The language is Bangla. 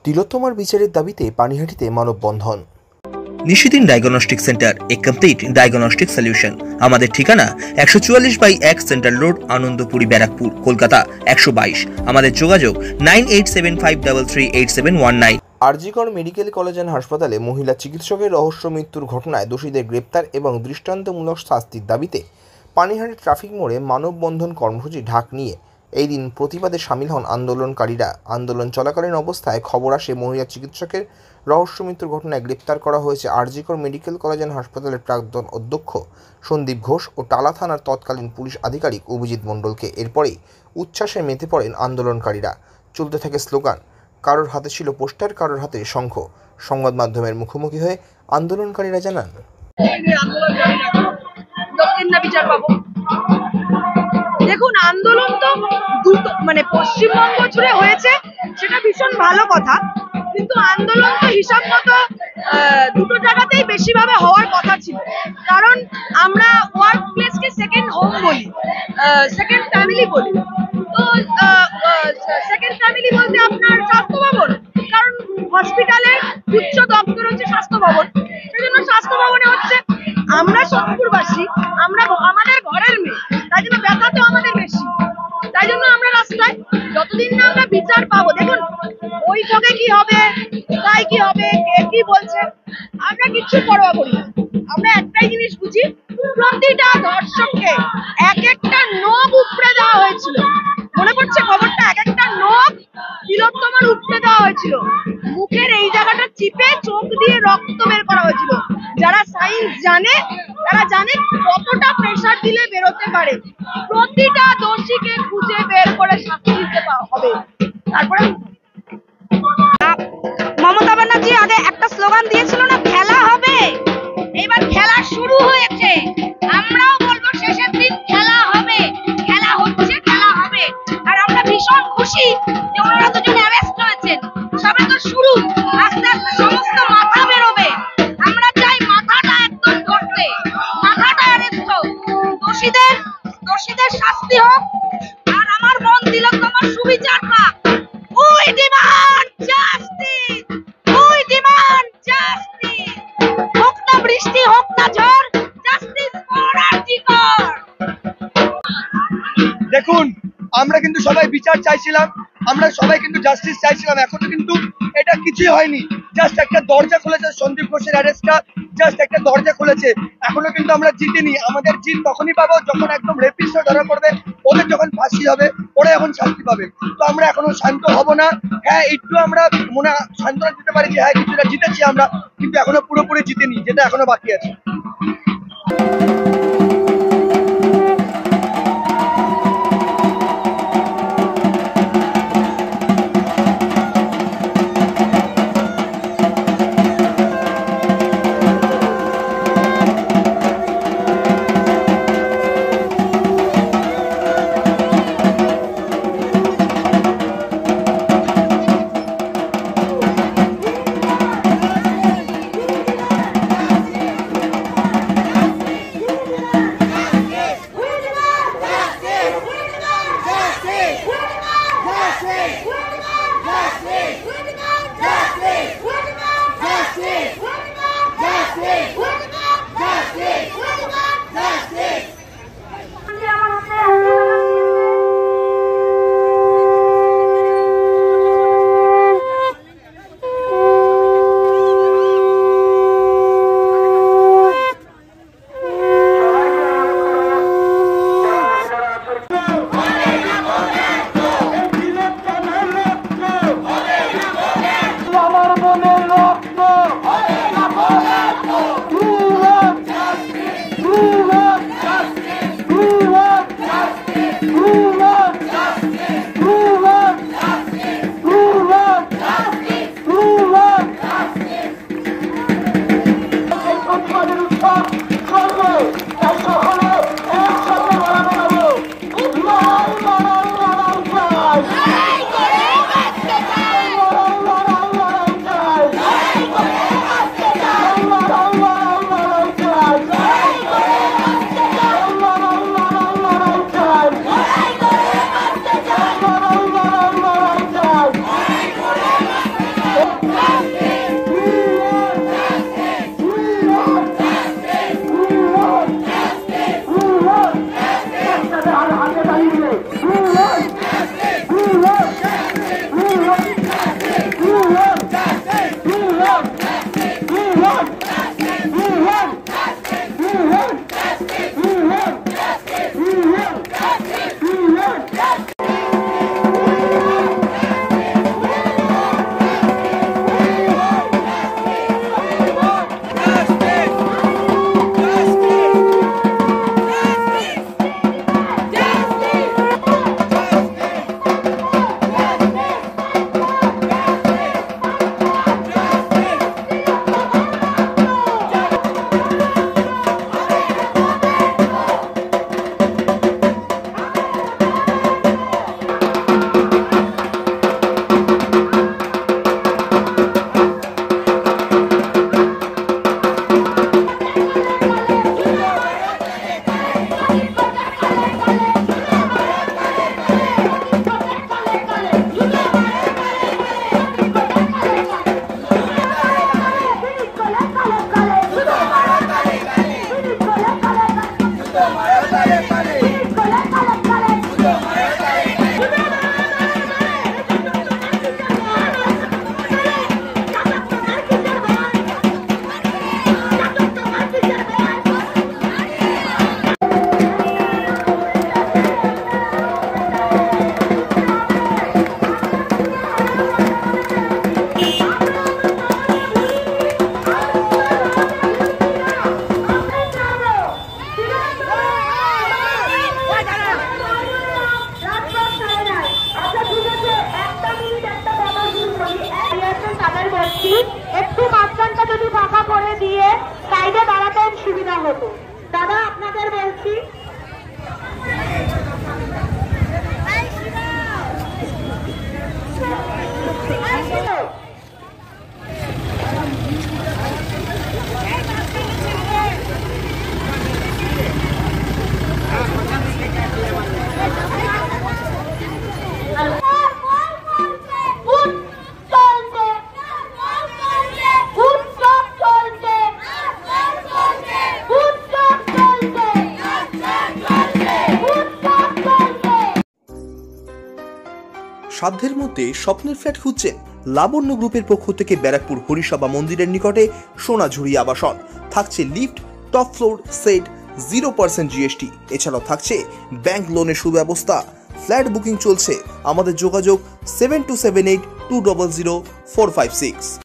তিলোত্তমার বিচারের দাবিতে পানিহাটিতে মানববন্ধন। নিশিদিন ডায়াগনস্টিক সেন্টার, এ কমপ্লিট ডায়াগনস্টিক সলিউশন। আমাদের ঠিকানা 144/1 সেন্ট্রাল রোড, আনন্দপুরি, ব্যারাকপুর, কলকাতা 122। আমাদের যোগাযোগ 9875338719। আরজিকর মেডিকেল কলেজ অ্যান্ড হাসপাতালে মহিলা চিকিৎসকের রহস্য মৃত্যুর ঘটনায় দোষীদের গ্রেপ্তার এবং দৃষ্টান্তমূলক শাস্তির দাবিতে পানিহাটি ট্রাফিক মোড়ে মানববন্ধন কর্মসূচি ঢাক নিয়ে এই দিন প্রতিবাদে সামিল হন আন্দোলনকারীরা। আন্দোলন চলাকালীন অবস্থায় খবর আসে মহিলা চিকিৎসকের রহস্য মৃত্যুর ঘটনায় গ্রেপ্তার করা হয়েছে আরজিকর মেডিকেল কলেজ অ্যান্ড হাসপাতালের প্রাক্তন অধ্যক্ষ সন্দীপ ঘোষ ও টালা থানার তৎকালীন পুলিশ আধিকারিক অভিজিৎ মণ্ডলকে। এরপরেই উচ্ছ্বাসে মেতে পড়েন আন্দোলনকারীরা। চলতে থাকে স্লোগান, কারোর হাতে ছিল পোস্টার, কারোর হাতে শঙ্খ। সংবাদ মাধ্যমের মুখোমুখি হয়ে আন্দোলনকারীরা জানান, দেখুন, আন্দোলন তো পশ্চিমবঙ্গ জুড়ে হয়েছে, সেটা ভীষণ ভালো কথা, কিন্তু আন্দোলন তো হিসাব মতো দুটো জায়গাতেই বেশিভাবে হওয়ার কথা ছিল। কারণ আমরা ওয়ার্ক প্লেসকে সেকেন্ড হোম বলি, সেকেন্ড ফ্যামিলি বলি। তো সেকেন্ড ফ্যামিলি বলতে আপনার স্বাস্থ্য ভবন, কারণ হসপিটালের উচ্চ দপ্তর হচ্ছে স্বাস্থ্য ভবন, সেজন্য স্বাস্থ্য ভবনে হচ্ছে। আমরা সোদপুরবাসী, আমরা আমাদের ঘরের মেয়ে, তাই জন্য ব্যথা তো আমাদের বেশি, তাই জন্য আমরা রাস্তায়। যতদিন না আমরা বিচার পাবো, দেখুন বৈঠকে কি হবে, তাই কি হবে, কে কি বলছে, আমরা কিচ্ছু পরোয়া করি না। আমরা একটাই জিনিস বুঝি, প্রতিটা ধর্ষককে এক একটা নখ উপড়ে দেওয়া হয়েছিল। মনে পড়ছে খবরটা? এক একটা নখ তিলোত্তমার উপড়ে দেওয়া হয়েছিল, মুখের এই জায়গাটা চিপে চোখ দিয়ে রক্ত বের করা হয়েছিল। যারা সায়েন্স জানে তারা জানে কতটা প্রেসার দিলে বেরোতে পারে। প্রতিটা দোষীকে খুঁজে বের করে শাস্তি দিতে হবে। তারপরে মমতা ব্যানার্জি আগে একটা স্লোগান দিয়েছিল না, খেলা হবে। এবার খেলা শুরু হয়েছে, আমরাও বলবো শেষের দিন খেলা হবে। খেলা হচ্ছে, খেলা হবে। আর আমরা ভীষণ খুশি যে ওনারা দুজন অ্যারেস্ট হয়েছেন। সবে তো শুরু, আস্তে আস্তে সমস্ত মাথা বেরোবে। আমরা চাই মাথাটা একদম ধরতে, মাথাটা অ্যারেস্ট হোক, দোষীদের শাস্তি হোক, আর আমার মন তিলোত্তমার সুবিচার পাক। We demand justice, we demand justice. হোক না বৃষ্টি, হোক না ঝড়, জাস্টিস ফর আরজিকর। দেখুন, আমরা কিন্তু সবাই বিচার চাইছিলাম, আমরা সবাই কিন্তু জাস্টিস চাইছিলাম। এখনো কিন্তু এটা কিছুই হয়নি। জাস্ট একটা দরজা খুলেছে, সন্দীপ ঘোষের অ্যারেস্টটা জাস্ট একটা দরজা খুলেছে। এখনো কিন্তু আমরা জিতিনি। আমাদের জিত তখনই পাবো যখন একদম রেপিস্টরা ধরা পড়বে, ওদের যখন ফাঁসি হবে, ওরা এখন শাস্তি পাবে। তো আমরা এখনো শান্ত হব না। হ্যাঁ, একটু আমরা মনে সান্ত্বনা দিতে পারি যে হ্যাঁ কিছুটা জিতেছি আমরা, কিন্তু এখনো পুরোপুরি জিতিনি, যেটা এখনো বাকি আছে। করে দিয়ে সাইডে দাঁড়াতেন সুবিধা হতো। দাদা আপনাদের বলছি, সাধ্যের মধ্যে স্বপ্নের ফ্ল্যাট খুঁজছেন? লাবণ্য গ্রুপের পক্ষ থেকে ব্যারাকপুর হরিসভা মন্দিরের নিকটে সোনাঝুরি আবাসন। থাকছে lift, top floor, set, 0% GST। এছাড়াও থাকছে ব্যাংক লোনের সুব্যবস্থা। ফ্ল্যাট বুকিং চলছে। আমাদের যোগাযোগ 7278 200 456।